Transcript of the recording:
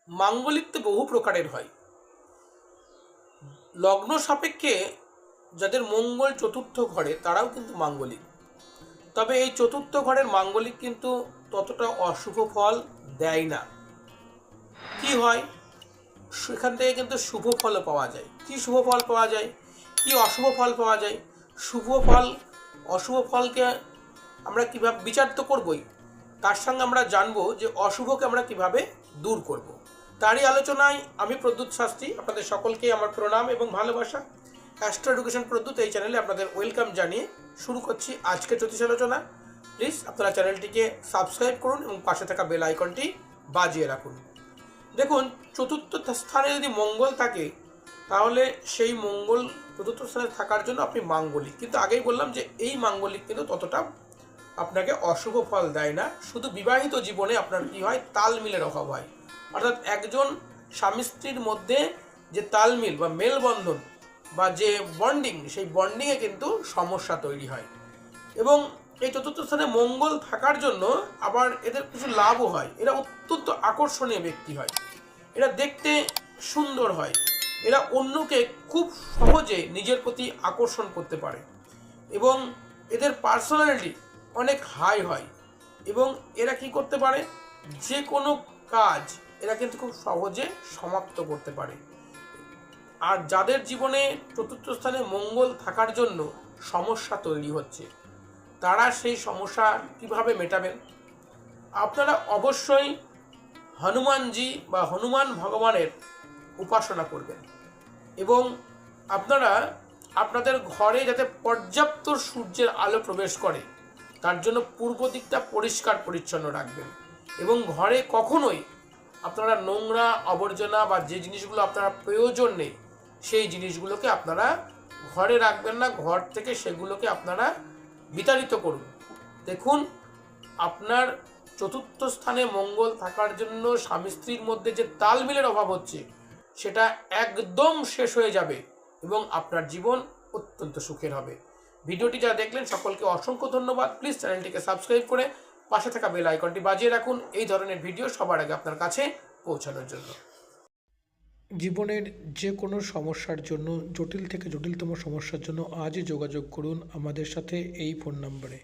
মাঙ্গলিক তো বহু প্রকারের হয়। লগ্ন সাপেক্ষে যাদের মঙ্গল চতুর্থ ঘরে তারাও কিন্তু মাঙ্গলিক। তবে এই চতুর্থ ঘরের মাঙ্গলিক কিন্তু ততটা অশুভ ফল দেয় না। কি হয়, সেখান থেকে কিন্তু শুভ ফলও পাওয়া যায়। কি শুভ ফল পাওয়া যায়, কি অশুভ ফল পাওয়া যায়? শুভ ফল অশুভ ফলকে আমরা কীভাবে বিচার তো করবই, তার সঙ্গে আমরা জানবো যে অশুভকে আমরা কিভাবে দূর করব। তারই আলোচনায় আমি প্রদ্যুৎ শাস্ত্রী, আপনাদের সকলকে আমার প্রণাম এবং ভালোবাসা। অ্যাস্ট্রো এডুকেশন প্রদ্যুৎ এই চ্যানেলে আপনাদের ওয়েলকাম জানিয়ে শুরু করছি আজকের জ্যোতিষ আলোচনা। প্লিজ আপনারা চ্যানেলটিকে সাবস্ক্রাইব করুন এবং পাশে থাকা বেল আইকনটি বাজিয়ে রাখুন। দেখুন, চতুর্থ স্থানে যদি মঙ্গল থাকে তাহলে সেই মঙ্গল চতুর্থ স্থানে থাকার জন্য আপনি মাঙ্গলিক, কিন্তু আগেই বললাম যে এই মাঙ্গলিক কিন্তু ততটা আপনাকে অশুভ ফল দেয় না। শুধু বিবাহিত জীবনে আপনার কি হয়, তালমিলের অভাব হয়। অর্থাৎ একজন স্বামী স্ত্রীর মধ্যে যে তালমিল বা মেলবন্ধন বা যে বন্ডিং, সেই বন্ডিংয়ে কিন্তু সমস্যা তৈরি হয়। এবং এই চতুর্থ স্থানে মঙ্গল থাকার জন্য আবার এদের কিছু লাভও হয়। এরা অত্যন্ত আকর্ষণীয় ব্যক্তি হয়, এরা দেখতে সুন্দর হয়, এরা অন্যকে খুব সহজে নিজের প্রতি আকর্ষণ করতে পারে এবং এদের পার্সোনালিটি অনেক হাই হয়। এবং এরা কি করতে পারে, যে কোনো কাজ এরা কিন্তু খুব সহজে সমাপ্ত করতে পারে। আর যাদের জীবনে চতুর্থ স্থানে মঙ্গল থাকার জন্য সমস্যা তৈরি হচ্ছে, তারা সেই সমস্যা কিভাবে মেটাবেন? আপনারা অবশ্যই হনুমানজি বা হনুমান ভগবানের উপাসনা করবেন এবং আপনারা আপনাদের ঘরে যাতে পর্যাপ্ত সূর্যের আলো প্রবেশ করে তার জন্য পূর্ব দিকটা পরিষ্কার পরিচ্ছন্ন রাখবেন। এবং ঘরে কখনোই আপনারা নোংরা আবর্জনা বা যে জিনিসগুলো আপনার প্রয়োজন নেই সেই জিনিসগুলোকে আপনারা ঘরে রাখবেন না, ঘর থেকে সেগুলোকে আপনারা বিতাড়িত করুন। দেখুন, আপনার চতুর্থ স্থানে মঙ্গল থাকার জন্য স্বামী স্ত্রীর মধ্যে যে তালমিলের অভাব হচ্ছে সেটা একদম শেষ হয়ে যাবে এবং আপনার জীবন অত্যন্ত সুখের হবে। ভিডিওটি যারা দেখলেন সকলকে অসংখ্য ধন্যবাদ। প্লিজ চ্যানেলটিকে সাবস্ক্রাইব করে পাশে থাকা বেল আইকনটি বাজিয়ে রাখুন এই ধরনের ভিডিও সবার আগে আপনার কাছে পৌঁছানোর জন্য। জীবনের যে কোনো সমস্যার জন্য, জটিল থেকে জটিলতম সমস্যার জন্য আজই যোগাযোগ করুন আমাদের সাথে এই ফোন নম্বরে।